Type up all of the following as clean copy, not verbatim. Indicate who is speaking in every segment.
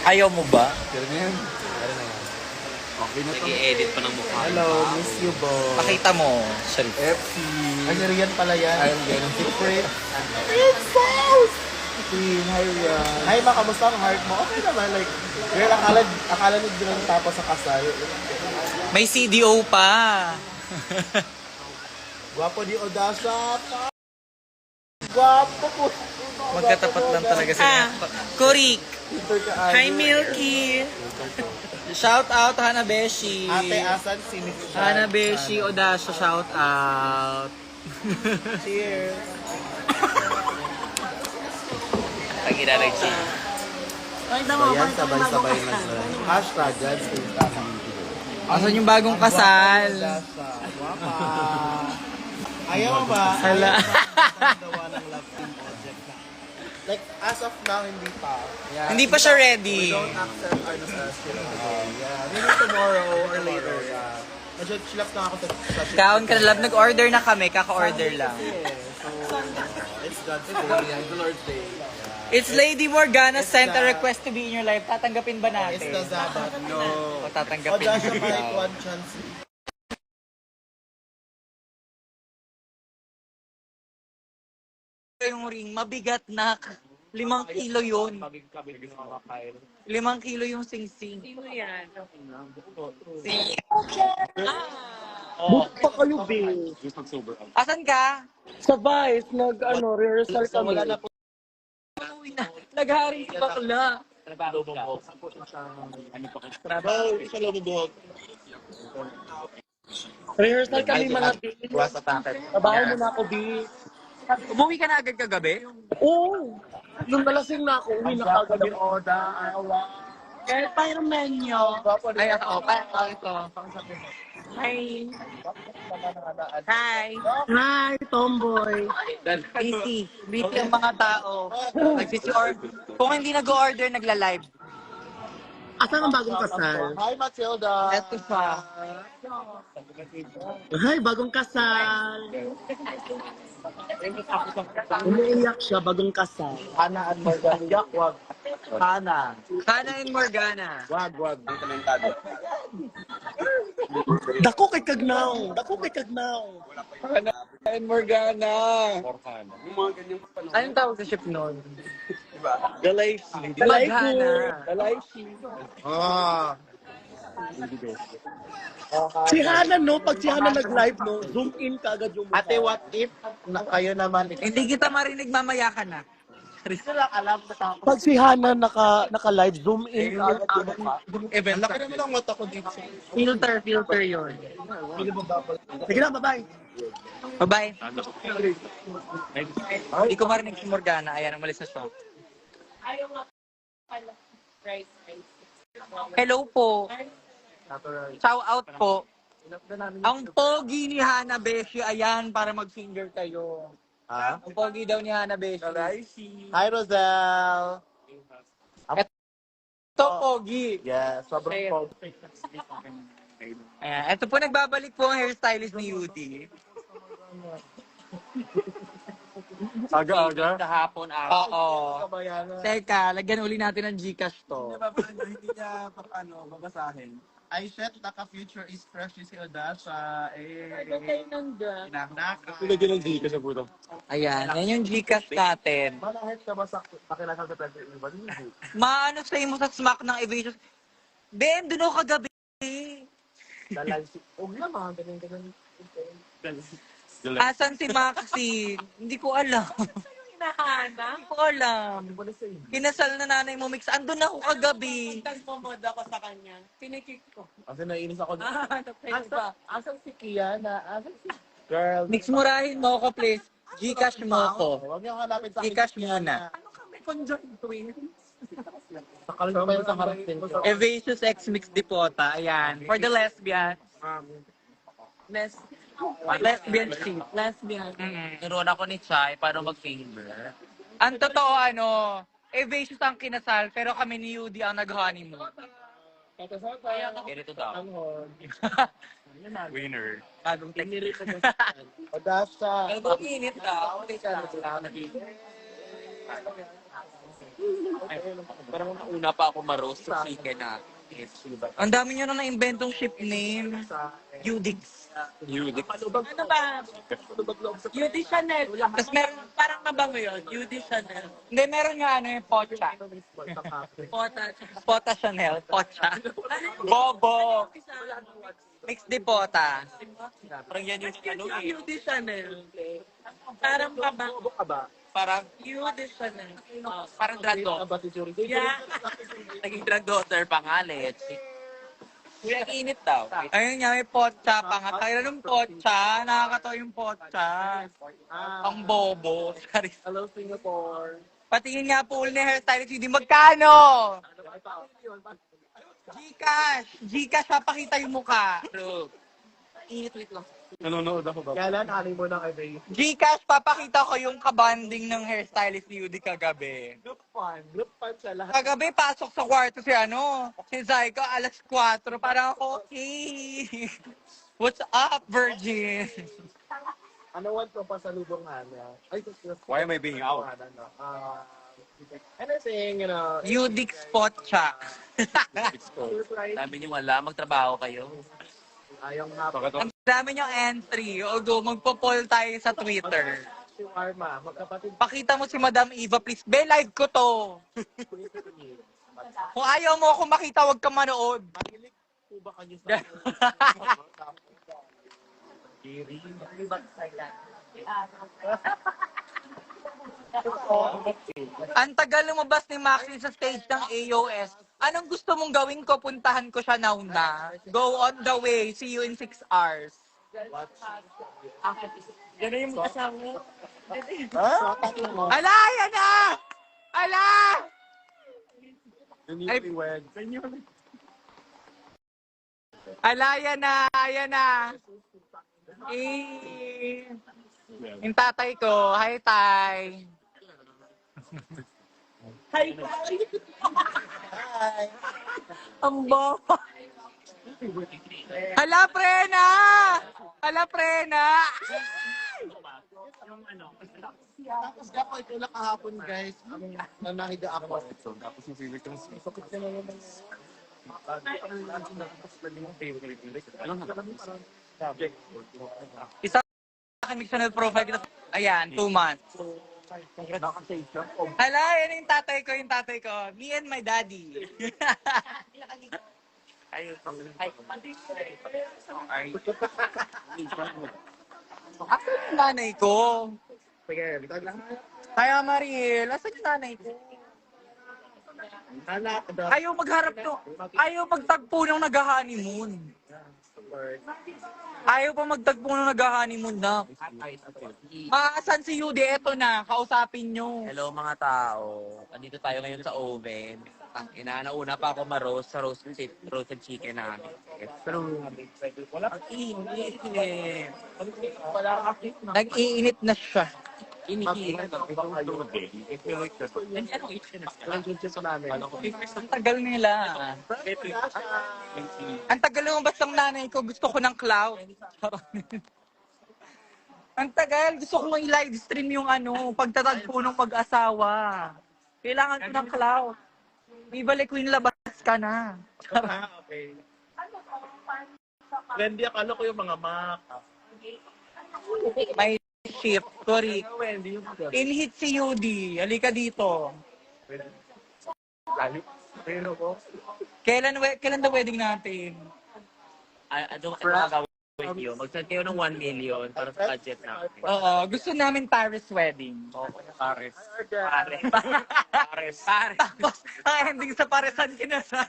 Speaker 1: Ayaw mo ba?
Speaker 2: Pero na yan. Pero na yan. Okay na to.
Speaker 1: Nag-i-edit pa ng mukha.
Speaker 2: Hello, miss you, bo.
Speaker 1: Pakita mo, Sharif.
Speaker 2: FC.
Speaker 3: Ay, Rian pala yan.
Speaker 2: I'm getting secret.
Speaker 3: It's sauce!
Speaker 2: Queen, hi, Rian.
Speaker 3: Hi, ma, kamusta ang heart mo? Okay naman, like, girl, akala nyo din lang tapos sa kasal.
Speaker 1: May CDO pa.
Speaker 3: Gwapo di Odasha. Gwapo po.
Speaker 1: Magkatapat lang talaga sila. Kurik.
Speaker 3: Peter ka,
Speaker 1: Hi, Milky. Shout out, Hanabeshi.
Speaker 3: Ate, asan si Miss Chan?
Speaker 1: Hanabeshi, Odasha, shout out.
Speaker 3: Cheers.
Speaker 1: Pag-iraray siya.
Speaker 3: Ayan, sabay-sabay na sila. Hashtag, God's
Speaker 1: Asan yung bagong kasal?
Speaker 3: Odasha. Gwapa. Ayaw mo ba?
Speaker 1: Hala.
Speaker 3: Ayaw mo ba gawa ng love team project na? Like, as of now, hindi pa. Yeah.
Speaker 1: Hindi pa siya ready.
Speaker 3: We don't accept our nostalgia. Yeah. Maybe tomorrow or later. Yeah. Medyo chilap na ako sa
Speaker 1: Kaon ka na love, nag-order na kami, kaka-order lang.
Speaker 3: So, it's God's day. It's the Lord's day.
Speaker 1: It's Lady Morgana
Speaker 3: It's
Speaker 1: sent a
Speaker 3: the-
Speaker 1: request to be in your life. Tatanggapin ba natin?
Speaker 3: It's the Sabbath. No.
Speaker 1: O tatanggapin
Speaker 3: Odasha,
Speaker 1: mo
Speaker 3: Mike,
Speaker 1: daw.
Speaker 3: one chance.
Speaker 1: Yung ring, mabigat na. 5 kilo yun. 5 kilo yung sing-sing. Sino yan?
Speaker 4: Book pa kayo, babe.
Speaker 1: Asan ka?
Speaker 4: Sa Vice, rehearsal kami.
Speaker 1: Uwi na. Naghari si bakla.
Speaker 4: Rehearsal kami mga babe.
Speaker 3: Buwas sa takit.
Speaker 4: Trabaho mo na ako, babe.
Speaker 1: Umuwi ka na agad kagabi?
Speaker 4: Oo. Nung nalasing na ako, uwi na kagad ako. Kahit pa yung menu.
Speaker 1: Ay, ako. Ito. Hi. Hi.
Speaker 4: Hi, tomboy.
Speaker 1: Busy. Busy ang mga tao. Kung hindi nag-order, nagla-live.
Speaker 4: Asan ang bagong kasal?
Speaker 3: Hi, Matilda.
Speaker 1: Eto siya.
Speaker 4: Hi, bagong kasal. Umiiyak siya, bagong kasal.
Speaker 3: Hana at Morgan. Yak, wag. Hana.
Speaker 1: Hana and Morgana.
Speaker 3: Wag, wag. Di komentado.
Speaker 4: Dako kay Kagnaw. Dako kay Kagnaw.
Speaker 1: And Morgana. Anong tawag sa ship nun?
Speaker 3: Galaysi.
Speaker 1: Maghana.
Speaker 3: Ah.
Speaker 4: Si Hana, no? Pag si Hana nag-live, no? Zoom in ka agad yung mukha.
Speaker 3: Ate, what if kayo naman
Speaker 1: Hindi kita marinig, mamaya ka na.
Speaker 3: Gusto lang alam na tapos.
Speaker 4: Pag si Hana naka-live, zoom in ka agad yung mukha.
Speaker 1: Event.
Speaker 3: Laki naman ang mata ko dito.
Speaker 1: Filter yun.
Speaker 4: Sige na, bye-bye.
Speaker 1: Bye-bye. Hindi ko marinig si Morgana. Ayan, umalis na siya. Hello po. Shout out po. Ang pogi ni Hana Beshi, ayan, para mag-finger kayo.
Speaker 3: Ha?
Speaker 1: Ang pogi daw ni Hana Beshi.
Speaker 3: Hi, Rosel.
Speaker 1: Ito, pogi.
Speaker 3: Yes, sobrang pogi.
Speaker 1: Ayan, ito po, nagbabalik po ang hairstylist ni Yudi.
Speaker 3: Aga-aga.
Speaker 1: Kahapon ako. Oo.
Speaker 3: Kabayanan.
Speaker 1: Teka, lagyan uli natin ng Gcash to.
Speaker 3: Hindi niya babasahin. Ay, shit, naka-future is fresh si Odasha. Inanak.
Speaker 2: Pinagyan ng Gcash sa puto.
Speaker 1: Ayan, yan yung Gcash natin.
Speaker 3: Malahit ka ba sa pakinasal sa president ni Badin?
Speaker 1: Maano sa mo sa smack ng evasion? Ben, doon ako kagabi.
Speaker 3: Huwag na mga ganun-ganun.
Speaker 1: Asan si Maxine? Hindi ko alam. Hindi ko alam. Kinasal na nanay mo, Mix. Andun ako kagabi.
Speaker 5: Nagmamod ako sa kanya. Pinikik ko.
Speaker 3: Kasi naiinis ako.
Speaker 5: Napayos ba?
Speaker 3: Asan si Kiana? Asan si... Girl.
Speaker 1: Mix, murahin mo ako, please. Gcash mo ako.
Speaker 3: Huwag niyo hanapin sa akin.
Speaker 1: Gcash
Speaker 3: si Kiana.
Speaker 1: muna.
Speaker 5: Ano kami? Conjoined twins?
Speaker 3: Sakal pa yun sa harap din ko.
Speaker 1: Evasions X Mix Dipota. Ayan. For the lesbian. Lesbian sheet.
Speaker 5: Lesbian.
Speaker 1: Niroon ako ni Chai para mag-finger. Ang totoo, Evasions ang kinasal, pero kami ni Yudi ang nag-honeymoon. Ganito daw.
Speaker 2: Winner.
Speaker 1: Bagong text.
Speaker 3: Odasha.
Speaker 1: Pero init daw. Parang nauna pa ako ma-roast sa chicken na. Ang dami nyo na na-inventong ship name. Udix. Udix.
Speaker 5: Ano ba? Beauty Chanel.
Speaker 1: Tapos meron,
Speaker 5: Parang mabango yun. Beauty Chanel.
Speaker 1: hindi, meron nga ano yung Pocha.
Speaker 5: Pota.
Speaker 1: Pota Chanel. Pocha. Bobo. Mix de Pota. Parang yan yung ano eh.
Speaker 5: Beauty Chanel. Parang mabango.
Speaker 1: Parang,
Speaker 5: Beauty Chanel.
Speaker 1: parang drag daughter.
Speaker 5: Yeah.
Speaker 1: Naging drag daughter pa nga, Lechi. Kuya, init daw. Ayun nga, may Pocha pa nga. Kaya nung Pocha, nakakatawa yung Pocha. Ang bobo. Sorry.
Speaker 3: Hello, Singapore.
Speaker 1: Patingin nga po ni hairstylist, hindi magkano? Gcash! Gcash, papakita yung mukha. True. Init, wait lang.
Speaker 2: Nanonood ako ba?
Speaker 3: Kailan aling mo ng every
Speaker 1: Gcash, papakita ko yung kabanding ng hairstylist ni Yudi kagabi.
Speaker 3: group fun siya lahat.
Speaker 1: Kagabi, pasok sa kwarto si si Zyko, alas 4. Parang ako, okay. What's up, virgin?
Speaker 3: Ano want ko pa sa lubong Hana? Ay,
Speaker 2: Why am I being out?
Speaker 3: Anything, you know.
Speaker 1: Yudix Potcha.
Speaker 3: Surprise.
Speaker 1: Sabi niyo wala, magtrabaho kayo.
Speaker 3: Ayaw nga po.
Speaker 1: Ang dami niyong entry. Although, magpo-poll tayo sa Twitter.
Speaker 3: Si Arma, magkapatid
Speaker 1: Pakita mo si Madam Eva, please. Be, live ko to. Kung ayaw mo ako makita, huwag ka manood.
Speaker 3: Mahilig po ba kayo sa
Speaker 1: Ang tagal lumabas ni Maxine sa stage ng AOS. Anong gusto mong gawin ko? Puntahan ko siya now na. Go on the way. See you in 6 hours.
Speaker 5: Gano'n yung asawa mo.
Speaker 1: Ala, yan na! Ala! Ay, ala, yan na! Yan na! Yung tatay ko. Hi, tay.
Speaker 5: Hi, ang bobo.
Speaker 1: Hala, prena! Hala, prena!
Speaker 3: Tapos ako ito lang kahapon guys. Nahiga ako.
Speaker 2: Tapos yung favorite ko.
Speaker 1: Isa akin fictional profile kita. Ayan, 2 months. Hala, yan yung tatay ko, Me and my daddy. Asan yung nanay ko?
Speaker 3: Sige, bitag lang.
Speaker 1: Kaya Mariel, asan yung nanay ko?
Speaker 3: Anak,
Speaker 1: Ayaw magharap to. Ayaw magtagpo ng nag-honeymoon. Ayaw pa magtagpo ng nag-honeymoon na. Maasan si Yude? Eto na, kausapin nyo. Hello mga tao. Andito tayo ngayon sa oven. Inauna pa ako ma-roast sa roasted chicken namin. Ang init. Nag-iinit na siya. Iniinit. Ang tagal nila. Ang tagal lumabas ng nanay ko. Gusto ko ng cloud. Ang tagal. Gusto ko i-live stream yung pagtatagpo ng mag-asawa. Kailangan ko ng cloud. Viva Le Queen, labas ka na.
Speaker 3: Okay. Wendy, akala ko yung mga Mac.
Speaker 1: May shift. Sorry. In-hit si Yudi. Halika dito.
Speaker 3: Pero ko.
Speaker 1: Kailan the wedding natin?
Speaker 6: Ano gagawin niyo? Mag-send kayo ng 1 million para sa budget namin.
Speaker 1: Oo. Gusto namin Paris wedding.
Speaker 6: Pares.
Speaker 1: Paris. Tapos, ang ending sa Parisan kinasal.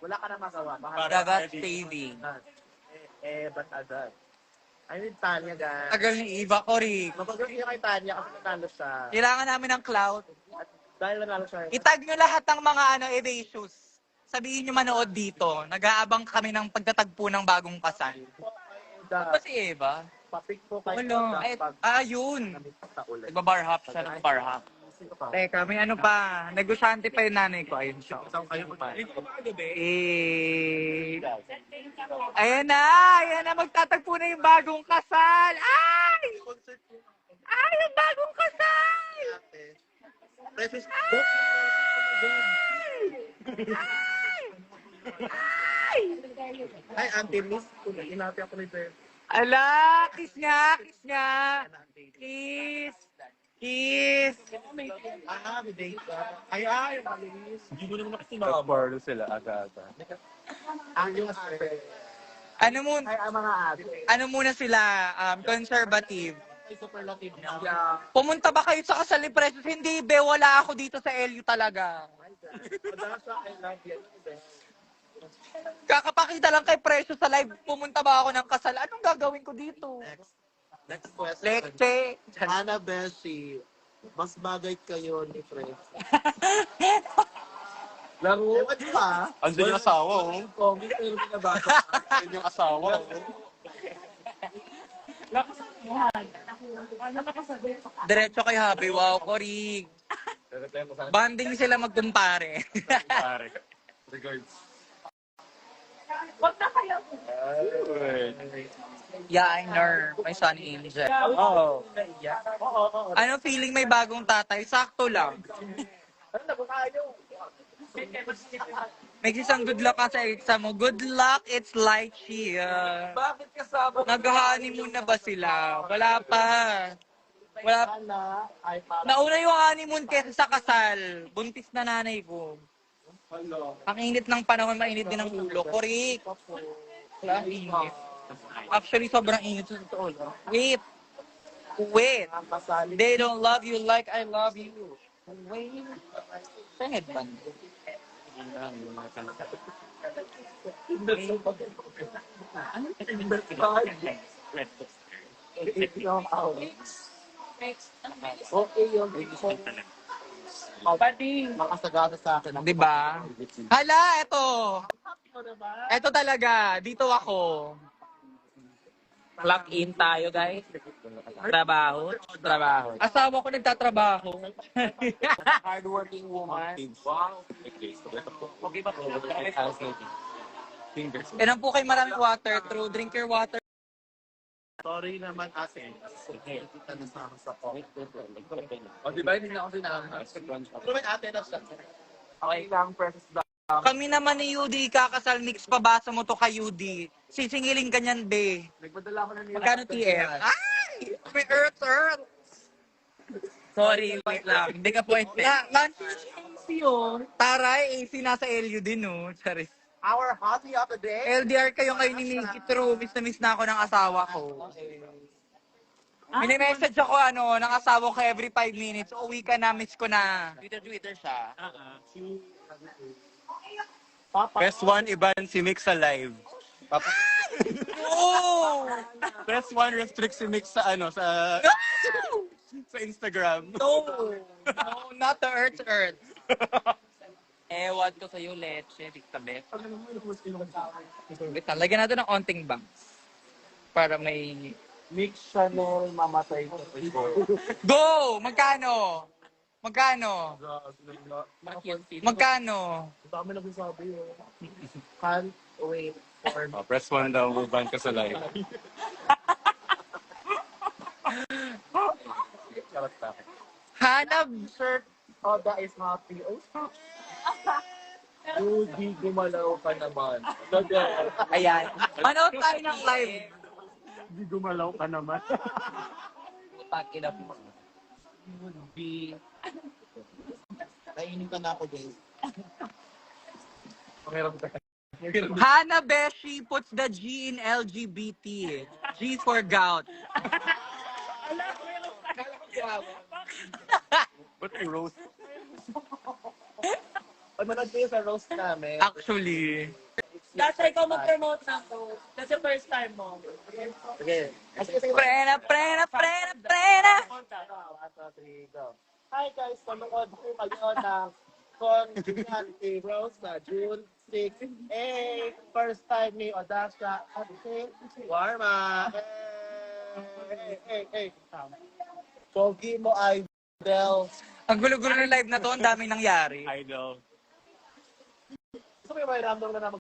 Speaker 3: Wala ka na magawa.
Speaker 1: Dagat saving.
Speaker 3: Ba't agad? I need Tanya, guys.
Speaker 1: Tagal ni Eva ko rin.
Speaker 3: Mapag-review kayo kay Tanya kasi nanalo siya.
Speaker 1: Kailangan namin ng cloud.
Speaker 3: At dahil nanalo siya.
Speaker 1: Itag nyo lahat ng mga evasious. Sabihin nyo manood dito. Nag-aabang kami ng pagtatagpo ng bagong kasal. Ba si Eva?
Speaker 3: Papik po kayo.
Speaker 1: Wala. Yun. Nagbabar hop siya ng bar hop. Teka, may pa. Negosyante pa yung nanay ko. Ayun siya.
Speaker 3: Saan kayo pa?
Speaker 1: Ayan na. Magtatagpo na yung bagong kasal. Ay! Ay, yung bagong kasal!
Speaker 3: Precious. Ay, Auntie Miss, inapi ako ni Ben.
Speaker 1: Ala, kiss nga, kiss nga. Kiss. Kiss.
Speaker 3: May date ka. Ay, malis.
Speaker 2: Hindi mo naman kasi makabardo sila aga-aga.
Speaker 3: Ang yung ate.
Speaker 1: Ano mo,
Speaker 3: Ay, ang mga ate.
Speaker 1: ano muna sila, conservative.
Speaker 3: Ay, superlative na.
Speaker 1: Pumunta ba kayo sa kasal ni Precious? Hindi, be, wala ako dito sa LU talaga.
Speaker 3: Odasha, I love you.
Speaker 1: Kakapakita lang kay Precious sa live, pumunta ba ako ng kasal? Anong gagawin ko dito?
Speaker 3: Next question.
Speaker 1: Leche.
Speaker 3: Ana Beshi, mas bagay kayo ni Fred. Laro. Di ba?
Speaker 2: Andun yung asawa, oh.
Speaker 3: Comment pero binabasa.
Speaker 2: Andun yung asawa, oh.
Speaker 1: Diretso kay Happy. Wow, Korig. Banding sila magkumpare.
Speaker 2: Pare. Regards.
Speaker 5: Wag na kayo.
Speaker 1: Yeah, I know. My son Angel.
Speaker 2: Oo.
Speaker 1: Ano feeling may bagong tatay? Sakto lang. May isang good luck ka sa exam mo. Good luck, it's lychee.
Speaker 4: Bakit kasama?
Speaker 1: Nag-honeymoon na ba sila? Wala pa. Wala.
Speaker 3: Ana, ay para.
Speaker 1: Nauna yung honeymoon kesa sa kasal. Buntis na nanay ko. Ang init ng panahon, mainit din ang ulo. Korik. Wala, ang init. Actually, sobrang init sa totoo lang. Wait. Wait.
Speaker 3: Ang kasali.
Speaker 1: They don't love you like I love you. Wait. Sa headband.
Speaker 3: Okay yun. Makasagasa sa akin.
Speaker 1: Di ba? Hala, eto. Eto talaga. Dito ako.
Speaker 6: Clock in tayo, guys. Trabaho. Trabaho.
Speaker 1: Asawa ko nagtatrabaho.
Speaker 3: Hardworking woman.
Speaker 2: Wow.
Speaker 6: Okay ba po?
Speaker 2: Fingers.
Speaker 1: Ilan po kayo maraming water. True, drink your water.
Speaker 3: Sorry naman ate. Kita na sa akin sa po.
Speaker 2: O, di ba? Hindi na ako sinama.
Speaker 3: Pero may ate na siya.
Speaker 6: Okay lang, precious ba?
Speaker 1: Kami naman ni Yudi, kakasal mix pabasa mo to kay Yudi. Sisingilin ka niyan, be.
Speaker 3: Nagpadala ko na nila.
Speaker 1: Magkano TF? Ay! May earth. Sorry, wait lang. Hindi ka point. Lunch yun. Taray, AC nasa LU din, no? Charis.
Speaker 3: Our hobby of the day.
Speaker 1: LDR kayo ngayon ni Nikki. True, miss na ako ng asawa ko. Mini-message ako, ng asawa ko every 5 minutes. Uwi ka na, miss ko na. Twitter siya.
Speaker 2: Press 1, Iban si Mix sa live.
Speaker 1: No!
Speaker 2: Press 1, restrict si Mix sa sa Instagram.
Speaker 1: No! No, not the earth. Ewan ko sa'yo, leche. Diktabe. Wait lang, lagyan natin ng onting bangs. Para may...
Speaker 3: Mix Chanel mamatay ko.
Speaker 1: Go! Magkano? Magkano?
Speaker 3: Ang dami nagsasabi yun. Can't wait for
Speaker 2: Oh, press 1 daw, Iban ka sa live.
Speaker 1: Hanap!
Speaker 3: shirt. Oda is happy. Oh, Rudy, gumalaw ka naman.
Speaker 1: Ayan. Manood tayo ng live.
Speaker 3: Hindi gumalaw ka naman.
Speaker 1: Putang ina mo.
Speaker 3: Nainig ka na ako, guys.
Speaker 1: Hana Beshi puts the G in LGBT. G for gout.
Speaker 2: Ba't may roast?
Speaker 3: Pag manood kayo sa roast namin,
Speaker 1: Actually.
Speaker 5: Dati ikaw mag-promote na ako. That's the first time mo.
Speaker 3: sige.
Speaker 1: Prena.
Speaker 3: Hi guys, panood po kayo ng Conjugancy Rose na June 6. First time ni Odasha at si Warma. Pogi mo, Idol.
Speaker 1: Ang gulo-gulo ng live na to, ang daming nangyari.
Speaker 2: Idol.
Speaker 3: Gusto mo yung may random na